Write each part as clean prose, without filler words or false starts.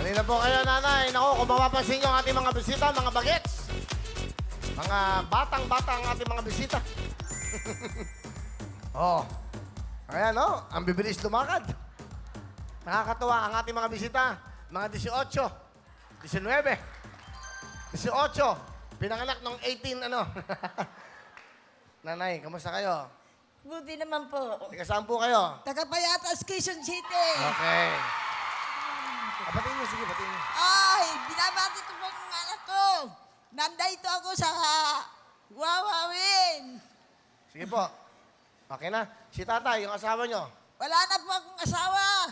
Halina po kayo, nanay. Naku, kung mapapansin nyo ang ating mga bisita, mga bagets. Mga batang-bata ang ating mga bisita. Oh. Ayan, no? Ang bibilis lumakad. Nakakatuwa ang ating mga bisita. Mga 18, 19, 18. Pinanganak nung 18, ano. Nanay, kamusta kayo? Buti naman po. Teka, saan po kayo? Tagapayatas, Quezon City. Okay. Batiin niyo, sige, batiin niyo. Ay, binabati ko po ng anak ko. Nandito ako sa Wawawin. Sige po. Okay na. Si tatay, yung asawa niyo. Wala na po akong asawa.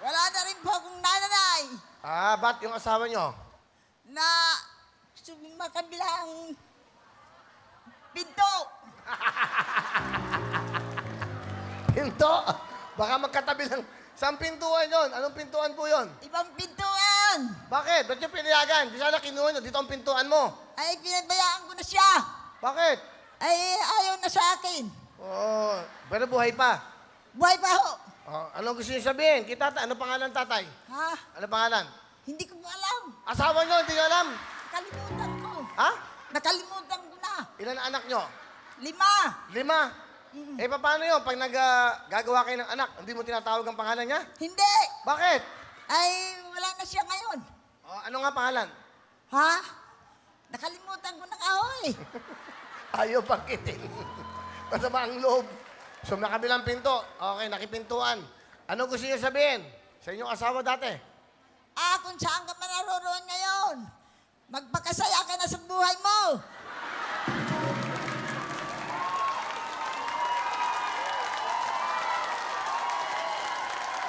Wala na rin po akong nanay. Ah, ba't yung asawa niyo? Na makabilang pinto. Pinto? Baka magkatabi lang. Saan pintuan yon? Anong pintuan po yon? Ibang pintuan. Bakit? Ba't yung pinayagan? Di sana kinuha nyo. Dito ang pintuan mo. Ay, pinabayaan ko na siya. Bakit? Ay, ayaw na sa akin. Oh, pero buhay pa. Buhay pa ho. Oh, anong gusto niyo sabihin? Kita, ano pangalan tatay? Ha? Ano pangalan? Hindi ko po alam. Asawa nyo, hindi nyo alam. Nakalimutan ko. Ha? Nakalimutan ko na. Ilan ang anak nyo? 5. 5. Eh, paano yun? Pag gagawa kayo ng anak, hindi mo tinatawag ang pangalan niya? Hindi. Bakit? Ay, wala na siya ngayon. Oh, ano nga pangalan? Ha? Nakalimutan ko na kahoy. Ayaw pakitin. Masama ang loob. So, nakabilang pinto. Okay, nakipintuan. Ano gusto niyo sabihin? Sa inyong asawa dati? Kung saan ka man naroroon ngayon, magpakasaya ka na sa buhay mo.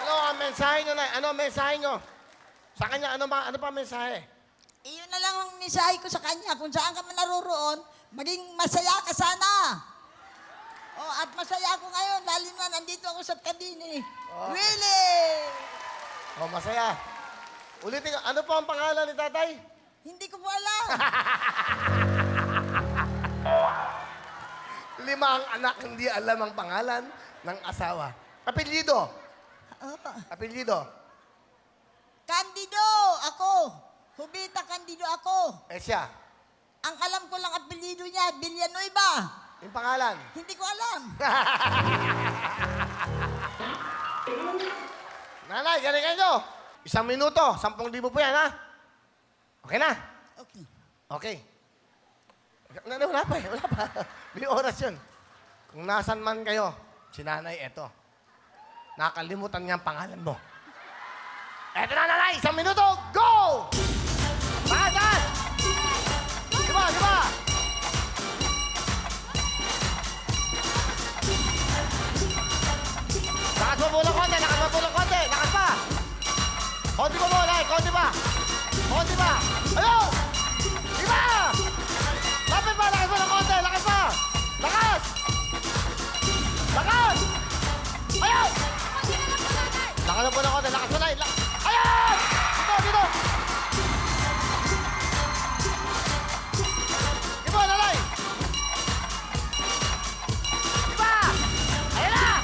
Ano ang mensahe nyo na? Ano ang mensahe nyo? Sa kanya, ano pa ang mensahe? Iyon na lang ang mensahe ko sa kanya. Kung saan ka man naroroon, maging masaya ka sana. Oh, at masaya ako ngayon, lalo na nandito ako sa kabine. Willie! Oh, masaya. Ulitin ko, ano pa ang pangalan ni tatay? Hindi ko po alam. 5 ang anak, hindi alam ang pangalan ng asawa. Apelyido. Apelyido. Candido ako. Hubita Candido ako. Eh siya. Ang alam ko lang apelyido niya, Villanueva. Yung pangalan. Hindi ko alam. Nanay, galingan nyo. 1 minuto, 10,000 po yan, ha? Okay na? Okay. Okay. Wala pa eh, wala pa. May oras yun. Kung nasan man kayo, si nanay, eto. Nakalimutan niya ang pangalan mo. Eto na, nanay! 1 minuto, go! Taas! Diba, diba? Lakas mo muna konti, lakas mo muna konti, lakas pa! Konti mo muna, konti pa! Konti pa! Ayun! Diba? Lapit pa, lakas mo ng konti, lakas pa! Lakas! Lakas! Ayun! Lakas mo ng konti, lakas mo na! Ayun! Dito, dito! Diba, lalay? Diba? Ayun na!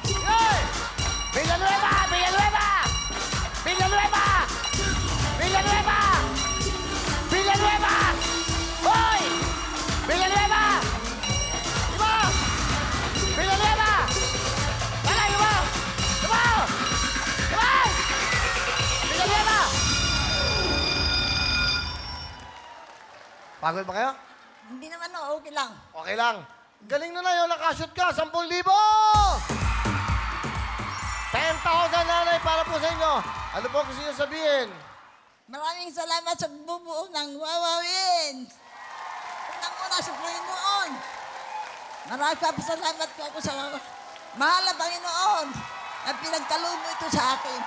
Yay! Villanueva! Villanueva! Villanueva! Villanueva! Villanueva! Hoy! Villanueva! Diba? Villanueva! Lalay, diba? Diba? Diba? Villanueva! Pagod ba kayo? Hindi naman, no, okay lang. Okay lang. Galing na yun, nakashoot ka, 10,000! 10,000 nanay para po sa inyo. Ano po gusto niyo sabihin? Maraming salamat sa bubuo ng Wawawin. Unang-una sa Panginoon. Maraming salamat po ako sa mahal na Panginoon na pinagkalumo ito sa akin.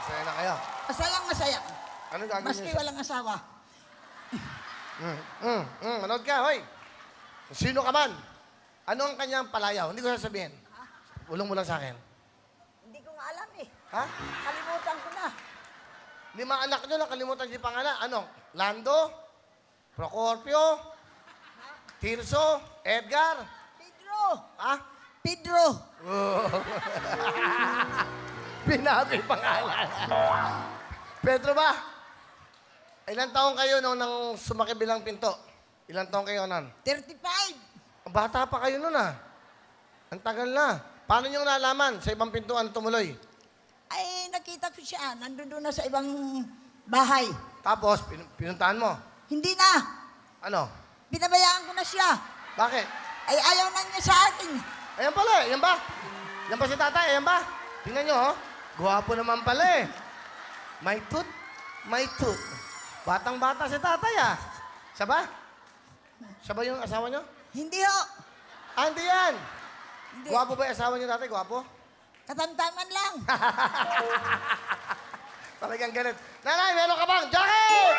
Masaya na kayo. Masalang masaya. Ano gagawin Maski niyo? walang asawa. Manood ka, hoy. Kung sino ka man, ano ang kanyang palayaw? Hindi ko sasabihin. Ulong mo lang sa akin. Hindi ko nga alam eh. Ha? Kalimutan ko na. 5 anak nyo, nakalimutan niyo yung pangalan. Ano? Lando? Procorpio? Tirso? Edgar? Pedro. Ha? Pedro. Binago yung pangalan. Pedro ba? Ilang taong kayo nang sumakit bilang pinto? Ilang taong kayo nun? 35. Bata pa kayo nun ah. Ang tagal na. Paano nyo nalaman sa ibang pintuan tumuloy? Ay, nakita ko siya. Nandun doon na sa ibang bahay. Tapos, pinuntahan mo. Hindi na. Ano? Binabayaan ko na siya. Bakit? Ay, ayaw na niya sa akin. Ayan pala, ayan ba? Yan ba si tatay? Ayan ba? Tingnan nyo, oh. Guwapo naman pala eh. May tooth, may tooth. Batang-bata si tatay ah. Siya ba? Siya ba yung asawa nyo? Hindi ho. Ah, hindi yan. Hindi. Guwapo ba yung asawa nyo tatay? Guwapo? Katamtaman lang. Talagang galit. Nanay, meron ka bang? Jackie!